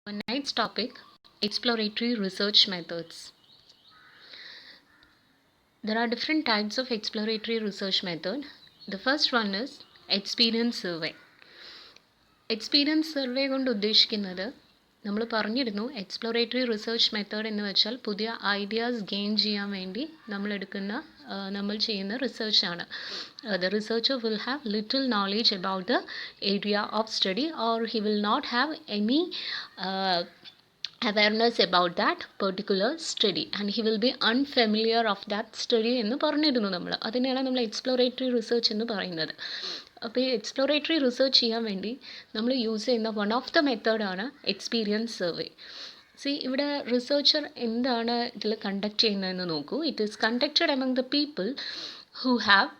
Next topic, exploratory research methods. There are different types of exploratory research method. The first one is experience survey. Experience survey കൊണ്ട് ഉദ്ദേശിക്കുന്നത് നമ്മൾ പറഞ്ഞിരുന്നു exploratory research method എന്ന് വെച്ചാൽ പുതിയ ideas gain ചെയ്യാൻ വേണ്ടി നമ്മൾ ചെയ്യുന്ന റിസർച്ചാണ്. The researcher will have little knowledge about the area of study or he will not have any awareness about that particular study and he will be unfamiliar of that study എന്ന് പറഞ്ഞിരുന്നു നമ്മൾ. അതിനെയാണ് നമ്മൾ എക്സ്പ്ലോറേറ്ററി റിസർച്ച് എന്ന് പറയുന്നത്. അപ്പോൾ ഈ exploratory research ചെയ്യാൻ വേണ്ടി നമ്മൾ യൂസ് ചെയ്യുന്ന വൺ ഓഫ് ദ മെത്തേഡാണ് എക്സ്പീരിയൻസ് സർവേ. ഇവിടെ റിസർച്ചർ എന്താണ് ഇതിൽ കണ്ടക്ട് ചെയ്യുന്നതെന്ന് നോക്കൂ. It is conducted among the people who have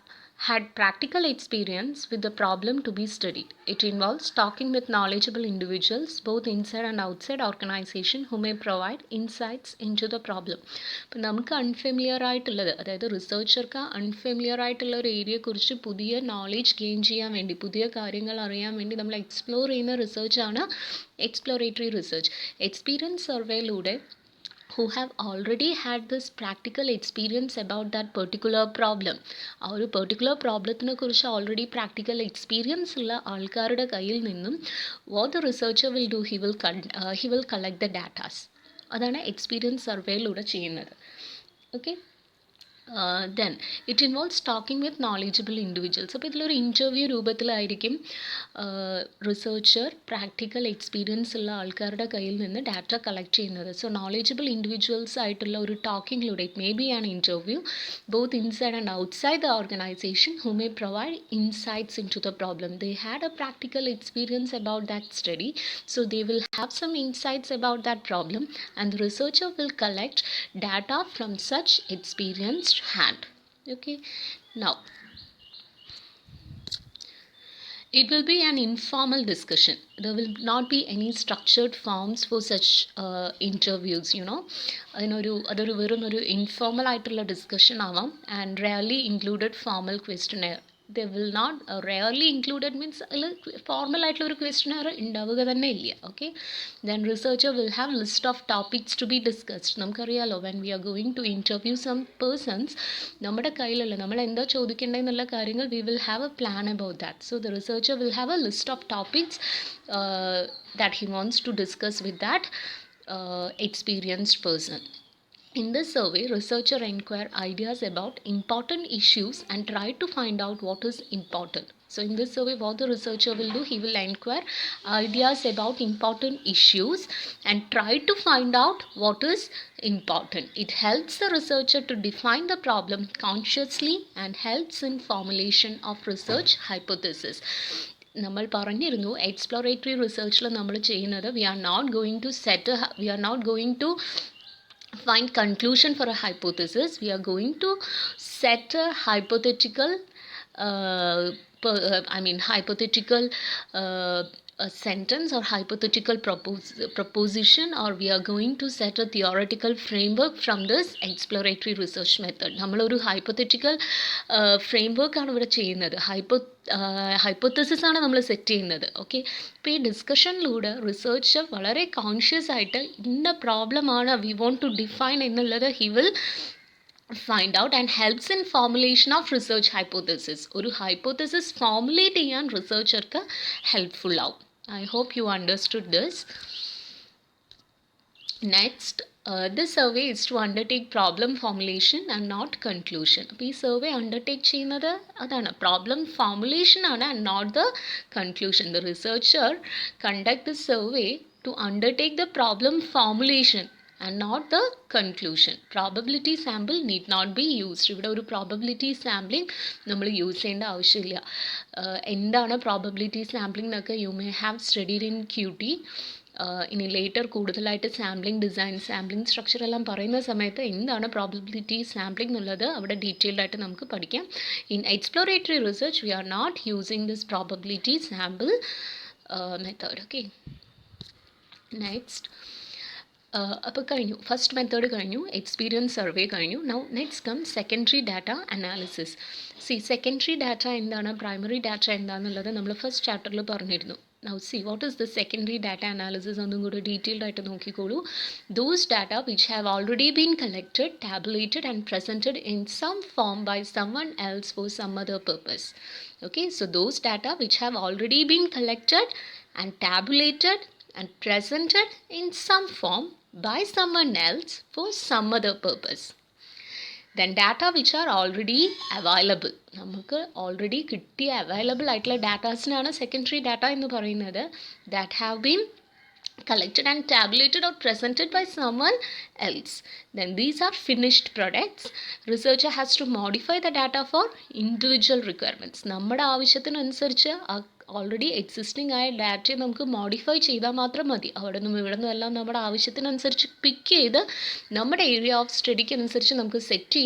had practical experience with the problem to be studied. It involves talking with knowledgeable individuals both inside and outside organization who may provide insights into the problem. അപ്പോൾ നമുക്ക് unfamiliar ആയിട്ടുള്ളത്, അതായത് റിസർച്ചർക്ക് unfamiliar ആയിട്ടുള്ള ഒരു ഏരിയയെക്കുറിച്ച് പുതിയ knowledge gain ചെയ്യാൻ വേണ്ടി, പുതിയ കാര്യങ്ങൾ അറിയാൻ വേണ്ടി നമ്മൾ എക്സ്പ്ലോർ ചെയ്യുന്ന റിസർച്ചാണ് എക്സ്പ്ലോറേറ്ററി റിസർച്ച്. എക്സ്പീരിയൻസ് സർവേയിലൂടെ who have already had this practical experience about that particular problem, ആ ഒരു പെർട്ടിക്കുലർ പ്രോബ്ലത്തിനെ കുറിച്ച് ഓൾറെഡി പ്രാക്ടിക്കൽ എക്സ്പീരിയൻസ് ഉള്ള ആൾക്കാരുടെ കയ്യിൽ നിന്നും what the researcher will do, he will collect the datas. അതാണ് എക്സ്പീരിയൻസ് സർവേയിലൂടെ ചെയ്യുന്നത്. Okay, then it involves talking with knowledgeable individuals. അപ്പോൾ ഇതിലൊരു ഇൻ്റർവ്യൂ രൂപത്തിലായിരിക്കും റിസർച്ചർ പ്രാക്ടിക്കൽ എക്സ്പീരിയൻസ് ഉള്ള ആൾക്കാരുടെ കയ്യിൽ നിന്ന് ഡാറ്റ കളക്ട് ചെയ്യുന്നത്. സോ നോളേജബിൾ ഇൻഡിവിജ്വൽസ് ആയിട്ടുള്ള ഒരു ടോക്കിങ്ങിലൂടെ, it may be an interview both inside and outside the organisation who may provide insights into the problem. They had a practical experience about that study, so they will have some insights about that problem and the researcher will collect data from such experienced hand. Okay, now it will be an informal discussion. There will not be any structured forms for such interviews, you know. അതൊരു വെറും ഒരു informal ആയിട്ടുള്ള discussion ആവാം. And rarely included formal questionnaire. they will not rarely included means formal ആയിട്ടുള്ള ഒരു questionnaire ഉണ്ടാവുക തന്നെ ഇല്ല. Okay, then researcher will have list of topics to be discussed. നമുക്കറിയാലോ, when we are going to interview some persons, നമ്മുടെ കയ്യിലുള്ള നമ്മൾ എന്താ ചോദിക്കേണ്ടതെന്നുള്ള കാര്യങ്ങൾ we will have a plan about that. So the researcher will have a list of topics that he wants to discuss with that experienced person. In this survey, researcher inquire ideas about important issues and try to find out what is important. So in this survey, what the researcher will do, he will inquire ideas about important issues and try to find out what is important. It helps the researcher to define the problem consciously and helps in formulation of research hypothesis. നമ്മൾ പറഞ്ഞിരുന്നു exploratory റിസർച്ചിൽ നമ്മൾ ചെയ്യുന്നത് we are not going to find conclusion for a hypothesis. We are going to set a hypothetical a sentence or hypothetical proposition, or we are going to set a theoretical framework from this exploratory research method. നമ്മളൊരു hypothetical framework ആണ് ഇവിടെ ചെയ്യുന്നത്. Hypothesis ആണ് നമ്മൾ set ചെയ്യുന്നത്. Okay, ഇപ്പോൾ ഈ ഡിസ്കഷനിലൂടെ researcher വളരെ കോൺഷ്യസ് ആയിട്ട് ഇന്ന പ്രോബ്ലമാണ് വി വോണ്ട് ടു ഡിഫൈൻ എന്നുള്ളത് he will find out and helps in formulation of research hypothesis. ഒരു ഹൈപ്പോത്തസിസ് ഫോർമുലേറ്റ് ചെയ്യാൻ റിസർച്ചർക്ക് ഹെൽപ്ഫുൾ ആവും. I hope you understood this. Next, this survey is to undertake problem formulation and not conclusion. അപ്പോൾ ഈ survey undertake ചെയ്യുന്നത് അതാണ്, problem formulation ആണ് and not the conclusion. The researcher conduct the survey to undertake the problem formulation and not the conclusion. Probability sample need not be used. ഇവിടെ ഒരു probability sampling നമ്മൾ use ചെയ്യേണ്ട ആവശ്യമില്ല. എന്താണ് probability sampling എന്നൊക്കെ you may have studied in QT. ഇനി later കൂടുതലായിട്ട് sampling design, sampling structure എല്ലാം പറയുന്ന സമയത്ത് എന്താണ് പ്രോബബിലിറ്റി സാമ്പിളിംഗ് എന്നുള്ളത് അവിടെ ഡീറ്റെയിൽഡ് ആയിട്ട് നമുക്ക് പഠിക്കാം. In exploratory research we are not using this probability sample method. Okay, next അപ്പോൾ കഴിഞ്ഞു, ഫസ്റ്റ് മെത്തേഡ് കഴിഞ്ഞു, എക്സ്പീരിയൻസ് സർവേ കഴിഞ്ഞു. Now next come secondary data analysis. Secondary data എന്താണ്, പ്രൈമറി ഡാറ്റ എന്താണെന്നുള്ളത് നമ്മൾ ഫസ്റ്റ് ചാപ്റ്ററിൽ പറഞ്ഞിരുന്നു. Now see, what is the secondary data analysis? ഒന്നും കൂടി ഡീറ്റെയിൽഡ് ആയിട്ട് നോക്കിക്കോളൂ. Those data which have already been collected, tabulated and presented in some form by someone else for some other purpose. Okay, so those data which have already been collected and tabulated and presented in some form by someone else for some other purpose. Then data which are already available. നമുക്ക് already കിട്ടിയ available ആയിട്ടുള്ള ഡാറ്റാസിനാണ് secondary data എന്ന് പറയുന്നത്. That have been collected and tabulated or presented by someone else. Then these are finished products. Researcher has to modify the data for individual requirements. നമ്മുടെ ആവശ്യത്തിനനുസരിച്ച് already existing ആയ ഡാറ്റയെ നമുക്ക് modify ചെയ്താൽ മാത്രം മതി. അവിടെ നിന്നും ഇവിടെ നിന്നും എല്ലാം നമ്മുടെ ആവശ്യത്തിനനുസരിച്ച് പിക്ക് ചെയ്ത് നമ്മുടെ ഏരിയ ഓഫ് സ്റ്റഡിക്ക് അനുസരിച്ച് നമുക്ക് സെറ്റ്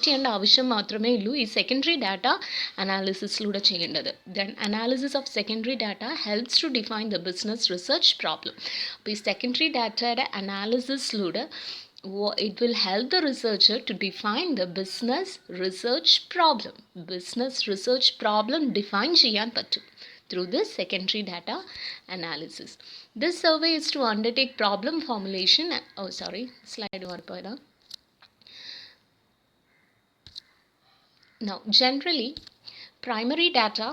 ചെയ്യേണ്ട ആവശ്യം മാത്രമേ ഉള്ളൂ ഈ സെക്കൻഡറി ഡാറ്റ അനാലിസിസിലൂടെ ചെയ്യേണ്ടത്. Then analysis of secondary data helps to define the business research problem. അപ്പോൾ ഈ സെക്കൻഡറി ഡാറ്റയുടെ അനാലിസിസിലൂടെ it will help the researcher to define the business research problem. Business research problem define ചെയ്യാൻ പറ്റും through this secondary data analysis. This survey is to undertake problem formulation. Slide marpoida. Now generally primary data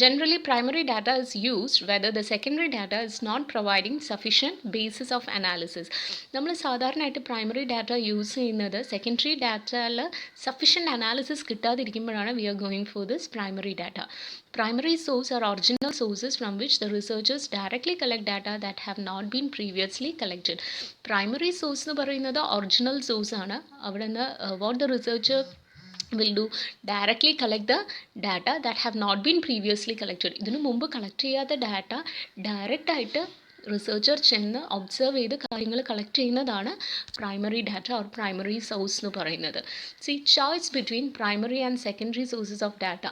Generally, primary data is used whether the secondary data is not providing sufficient basis of analysis. നമ്മൾ സാധാരണയായിട്ട് primary data use ചെയ്യുന്നത് secondary ഡാറ്റയിൽ sufficient analysis കിട്ടാതിരിക്കുമ്പോഴാണ് we are going for this primary data. Primary source are original sources from which the researchers directly collect data that have not been previously collected. Primary source എന്ന് പറയുന്നത് original source ആണ്. അവിടെ നിന്ന് what the researcher will do directly collect the data that have not been previously collected. ഇതിനു മുമ്പ് collect ചെയ്യാത്ത data direct ആയിട്ട് researcher ചെന്ന് ഒബ്സർവ് ചെയ്ത് കാര്യങ്ങൾ കളക്ട് ചെയ്യുന്നതാണ് primary data or primary source എന്ന് പറയുന്നത്. C choice between primary and secondary sources of data.